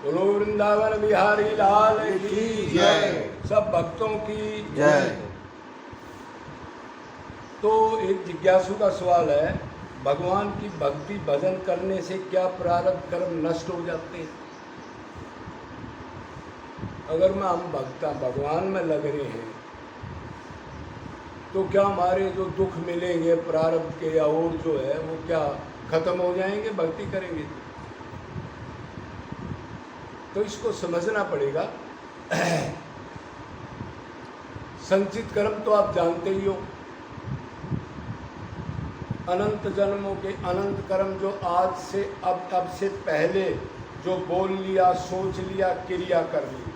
बोलो वृंदावन बिहारी लाल की जय। सब भक्तों की जय। तो एक जिज्ञासु का सवाल है, भगवान की भक्ति भजन करने से क्या प्रारब्ध कर्म नष्ट हो जाते हैं? अगर मैं हम भगवान में लग रहे हैं तो क्या हमारे जो दुख मिलेंगे प्रारब्ध के या और जो है वो क्या खत्म हो जाएंगे भक्ति करेंगे? तो इसको समझना पड़ेगा। संचित कर्म तो आप जानते ही हो, अनंत जन्मों के अनंत कर्म जो आज से अब से पहले जो बोल लिया, सोच लिया, क्रिया कर ली।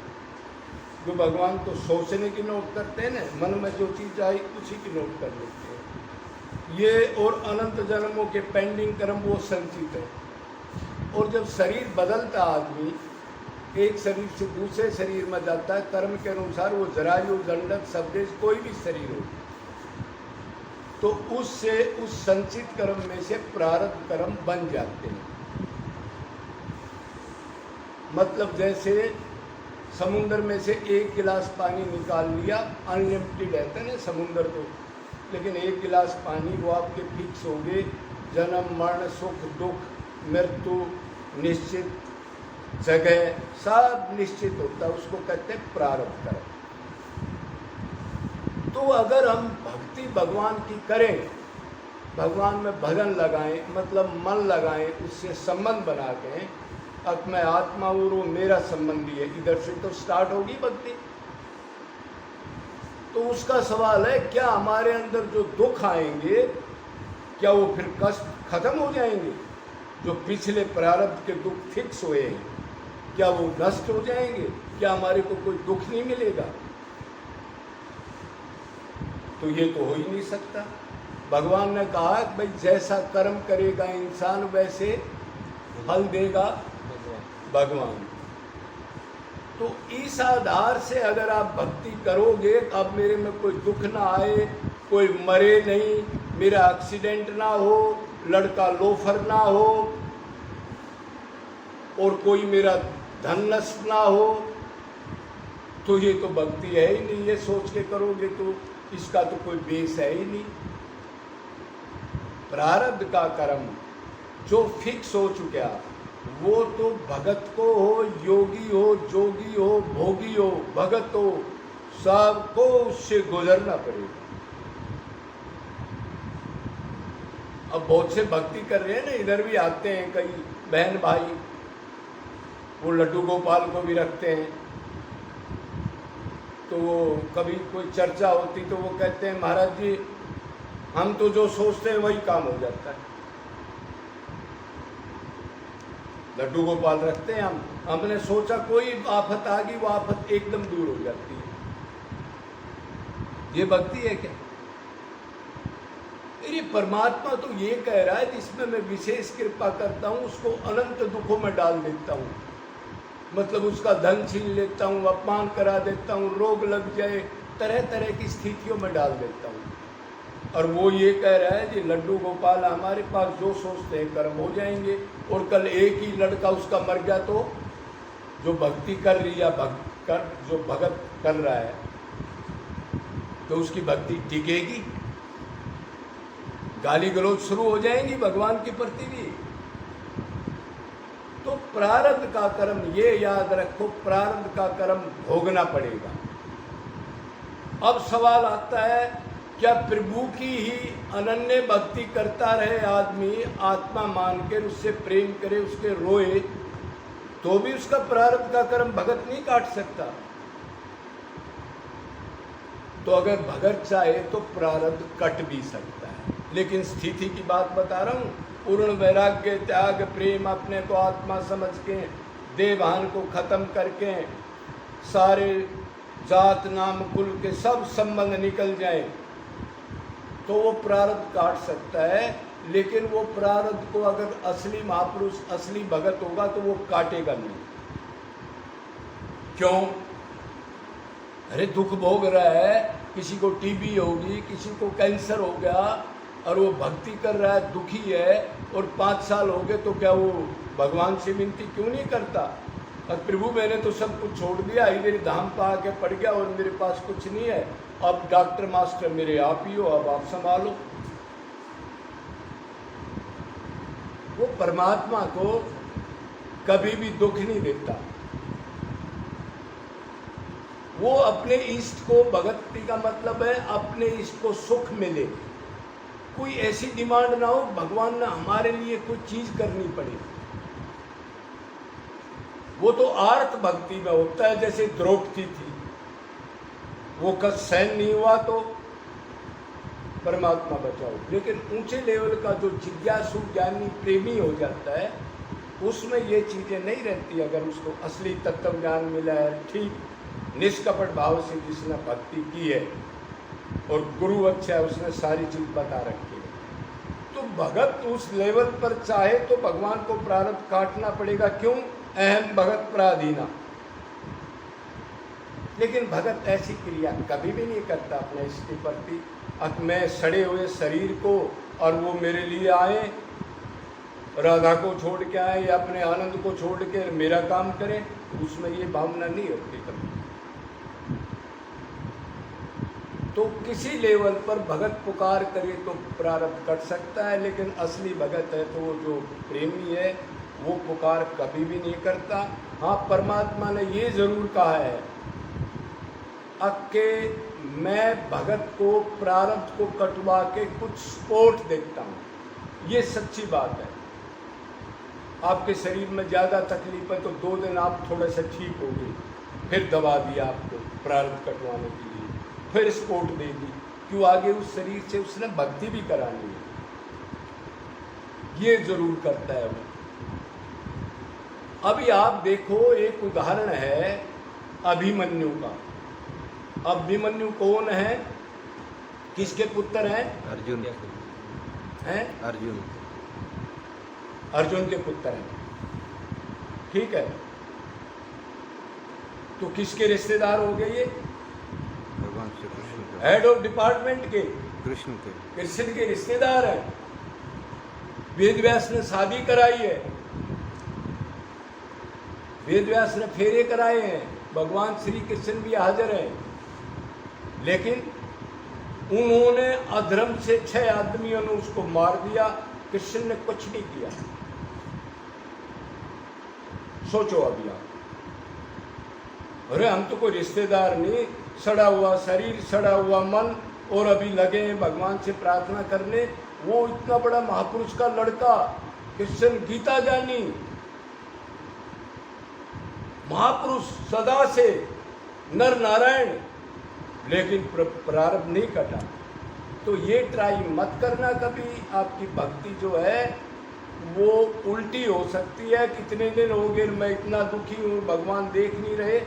जो भगवान तो सोचने की नोट करते हैं ना, मन में जो चीज़ आई उसी की नोट कर लेते हैं। ये और अनंत जन्मों के पेंडिंग कर्म वो संचित है। और जब शरीर बदलता आदमी एक शरीर से दूसरे शरीर में जाता है, कर्म के अनुसार वो जरायु, दंडक, सबदेश कोई भी शरीर हो, तो उससे उस संचित कर्म में से प्रारब्ध कर्म बन जाते हैं। मतलब जैसे समुद्र में से एक गिलास पानी निकाल लिया, अनलिमिटेड रहता है ना समुद्र तो, लेकिन एक गिलास पानी वो आपके फिक्स हो गए, जन्म मरण सुख दुख मृत्यु निश्चित जगह सब निश्चित होता है, उसको कहते हैं प्रारब्ध कर्म। तो अगर हम भक्ति भगवान की करें, भगवान में भजन लगाएं, मतलब मन लगाएं, उससे संबंध बना के, अब मैं आत्मा और वो मेरा संबंधी है, इधर से तो स्टार्ट होगी भक्ति। तो उसका सवाल है, क्या हमारे अंदर जो दुख आएंगे क्या वो फिर कष्ट खत्म हो जाएंगे? जो पिछले प्रारब्ध के दुख फिक्स हुए हैं क्या वो नष्ट हो जाएंगे? क्या हमारे को कोई दुख नहीं मिलेगा? तो ये तो हो ही नहीं सकता। भगवान ने कहा कि भाई जैसा कर्म करेगा इंसान वैसे फल देगा भगवान। तो इस आधार से अगर आप भक्ति करोगे, अब मेरे में कोई दुख ना आए, कोई मरे नहीं, मेरा एक्सीडेंट ना हो, लड़का लोफर ना हो, और कोई मेरा धन नष्ट ना हो, तो ये तो भक्ति है ही नहीं। ये सोच के करोगे तो इसका तो कोई बेस है ही नहीं। प्रारब्ध का कर्म जो फिक्स हो चुका, वो तो भगत को हो, योगी हो, जोगी हो, भोगी हो, भगत हो, सबको उससे गुजरना पड़ेगा। अब बहुत से भक्ति कर रहे हैं ना, इधर भी आते हैं कई बहन भाई, वो लड्डू गोपाल को भी रखते हैं। तो वो कभी कोई चर्चा होती तो वो कहते हैं, महाराज जी हम तो जो सोचते हैं वही काम हो जाता है। लड्डू गोपाल रखते हैं हम, हमने सोचा कोई आफत आ गई, वो आफत एकदम दूर हो जाती है। ये भक्ति है क्या? मेरी परमात्मा तो ये कह रहा है, जिसमें मैं विशेष कृपा करता हूँ उसको अनंत दुखों में डाल देता हूँ। मतलब उसका धन छीन लेता हूँ, अपमान करा देता हूँ, रोग लग जाए, तरह तरह की स्थितियों में डाल देता हूँ। और वो ये कह रहा है कि लड्डू गोपाल हमारे पास जो सोचते हैं कर्म हो जाएंगे। और कल एक ही लड़का उसका मर गया तो जो भक्ति कर रही है, जो भगत कर रहा है, तो उसकी भक्ति टिकेगी? गाली गलौज शुरू हो जाएंगी भगवान के प्रति भी। तो प्रारब्ध का कर्म, ये याद रखो, प्रारब्ध का कर्म भोगना पड़ेगा। अब सवाल आता है, क्या प्रभु की ही अनन्य भक्ति करता रहे आदमी, आत्मा मान के उससे प्रेम करे, उसके रोए, तो भी उसका प्रारब्ध का कर्म भगत नहीं काट सकता? तो अगर भगत चाहे तो प्रारब्ध कट भी सकता है। लेकिन स्थिति की बात बता रहा हूँ, पूर्ण वैराग्य, त्याग, प्रेम, अपने को आत्मा समझ के, देवहान को खत्म करके, सारे जात नाम कुल के सब संबंध निकल जाए, तो वो प्रारब्ध काट सकता है। लेकिन वो प्रारब्ध को अगर असली महापुरुष, असली भगत होगा तो वो काटेगा नहीं। क्यों? अरे दुख भोग रहा है, किसी को टीबी होगी, किसी को कैंसर हो गया, और वो भक्ति कर रहा है, दुखी है, और 5 साल हो गए, तो क्या वो भगवान से विनती क्यों नहीं करता? और प्रभु मैंने तो सब कुछ छोड़ दिया, इधर धाम पे आके पड़ गया और मेरे पास कुछ नहीं है, अब डॉक्टर मास्टर मेरे आप ही हो, अब आप संभालो। वो परमात्मा को कभी भी दुख नहीं देता। वो अपने इष्ट को, भक्ति का मतलब है अपने इष्ट को सुख मिले, कोई ऐसी डिमांड ना हो भगवान ने हमारे लिए कुछ चीज करनी पड़े। वो तो आर्त भक्ति में होता है, जैसे द्रौपदी थी, वो कष्ट सहन नहीं हुआ तो परमात्मा बचाओ। लेकिन ऊंचे लेवल का जो जिज्ञासु ज्ञानी प्रेमी हो जाता है, उसमें ये चीजें नहीं रहती। अगर उसको असली तत्व ज्ञान मिला है, ठीक निष्कपट भाव से जिसने भक्ति की है और गुरु अच्छा है, उसने सारी चीज बता रखी है, तो भगत उस लेवल पर चाहे तो भगवान को प्रारब्ध काटना पड़ेगा। क्यों? अहम भगत पराधीना। लेकिन भगत ऐसी क्रिया कभी भी नहीं करता अपने इष्ट के प्रति। अब मैं सड़े हुए शरीर को और वो मेरे लिए आए, राधा को छोड़ के आए या अपने आनंद को छोड़ के मेरा काम करें, उसमें ये भावना नहीं होती कभी। तो किसी लेवल पर भगत पुकार करे तो प्रारब्ध कट सकता है, लेकिन असली भगत है तो वो जो प्रेमी है वो पुकार कभी भी नहीं करता। हाँ, परमात्मा ने ये जरूर कहा है कि मैं भगत को प्रारब्ध को कटवा के कुछ स्पोर्ट देखता हूँ। ये सच्ची बात है। आपके शरीर में ज़्यादा तकलीफ है तो 2 दिन आप थोड़े से ठीक हो गए, फिर दवा दिया आपको प्रारब्ध कटवाने के लिए, फिर स्पोर्ट दे दी। क्यों? आगे उस शरीर से उसने भक्ति भी करानी है, ये जरूर करता है वो। अभी आप देखो, एक उदाहरण है अभिमन्यु का। अभिमन्यु कौन है? किसके पुत्र हैं? अर्जुन हैं? अर्जुन अर्जुन के पुत्र हैं, ठीक है। तो किसके रिश्तेदार हो गए ये? भगवान श्री कृष्ण के, हेड ऑफ डिपार्टमेंट के, कृष्ण के रिश्तेदार हैं। वेद व्यास ने शादी कराई है, वेद व्यास ने फेरे कराए हैं, भगवान श्री कृष्ण भी हाजिर हैं। लेकिन उन्होंने अधर्म से 6 आदमियों ने उसको मार दिया, कृष्ण ने कुछ नहीं किया। सोचो अभी आप, अरे हम तो कोई रिश्तेदार नहीं, सड़ा हुआ शरीर, सड़ा हुआ मन, और अभी लगे हैं भगवान से प्रार्थना करने। वो इतना बड़ा महापुरुष का लड़का, कृष्ण गीता ज्ञानी महापुरुष, सदा से नर नारायण, लेकिन प्रारब्ध नहीं कटा। तो ये ट्राई मत करना कभी। आपकी भक्ति जो है वो उल्टी हो सकती है। कितने दिन हो गए मैं इतना दुखी हूँ, भगवान देख नहीं रहे।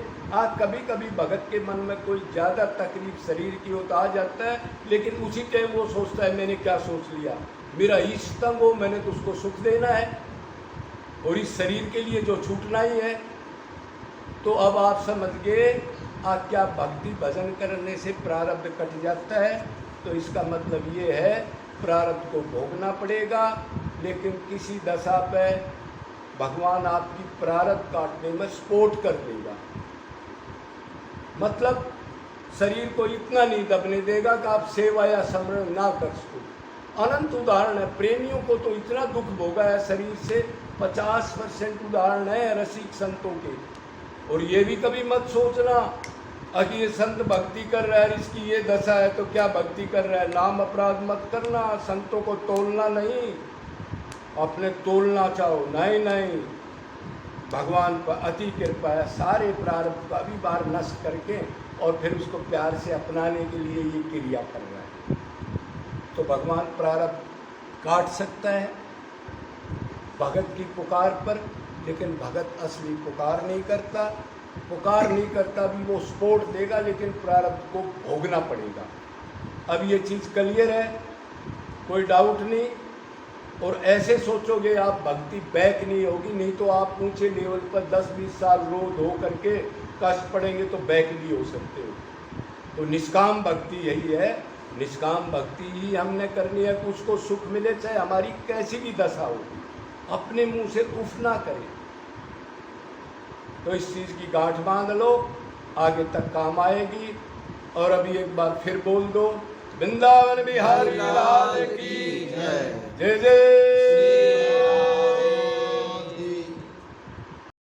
कभी कभी भगत के मन में कोई ज़्यादा तकलीफ शरीर की हो तो आ जाता है, लेकिन उसी टाइम वो सोचता है मैंने क्या सोच लिया, मेरा इष्ट तंग हो, मैंने तो उसको सुख देना है और इस शरीर के लिए जो छूटना ही है। तो अब आप समझ गए क्या भक्ति भजन करने से प्रारब्ध कट जाता है। तो इसका मतलब ये है प्रारब्ध को भोगना पड़ेगा, लेकिन किसी दशा पे भगवान आपकी प्रारब्ध काटने में सपोर्ट कर देगा। मतलब शरीर को इतना नहीं दबने देगा कि आप सेवा या स्मरण ना कर सको। अनंत उदाहरण है, प्रेमियों को तो इतना दुख भोगा है शरीर से, 50% उदाहरण है रसिक संतों के। और ये भी कभी मत सोचना कि ये संत भक्ति कर रहा है, इसकी ये दशा है तो क्या भक्ति कर रहा है। नाम अपराध मत करना, संतों को तोलना नहीं, अपने तोलना चाहो नहीं। भगवान पर अति कृपा है, सारे प्रारब्ध को अभी बार नष्ट करके और फिर उसको प्यार से अपनाने के लिए ये क्रिया कर रहा है। तो भगवान प्रारब्ध काट सकता है भगत की पुकार पर, लेकिन भगत असली पुकार नहीं करता। पुकार नहीं करता भी वो सपोर्ट देगा, लेकिन प्रारब्ध को भोगना पड़ेगा। अब ये चीज़ क्लियर है, कोई डाउट नहीं। और ऐसे सोचोगे आप भक्ति बैक नहीं होगी, नहीं तो आप ऊंचे लेवल पर 10-20 साल रो धो करके कष्ट पड़ेंगे तो बैक भी हो सकते हो। तो निष्काम भक्ति यही है, निष्काम भक्ति ही हमने करनी है कि उसको सुख मिले, चाहे हमारी कैसी भी दशा हो। अपने मुंह से उफ ना करें, तो इस चीज़ की गांठ बांध लो, आगे तक काम आएगी। और अभी एक बार फिर बोल दो, वृंदावन बिहारी लाल की जय जय।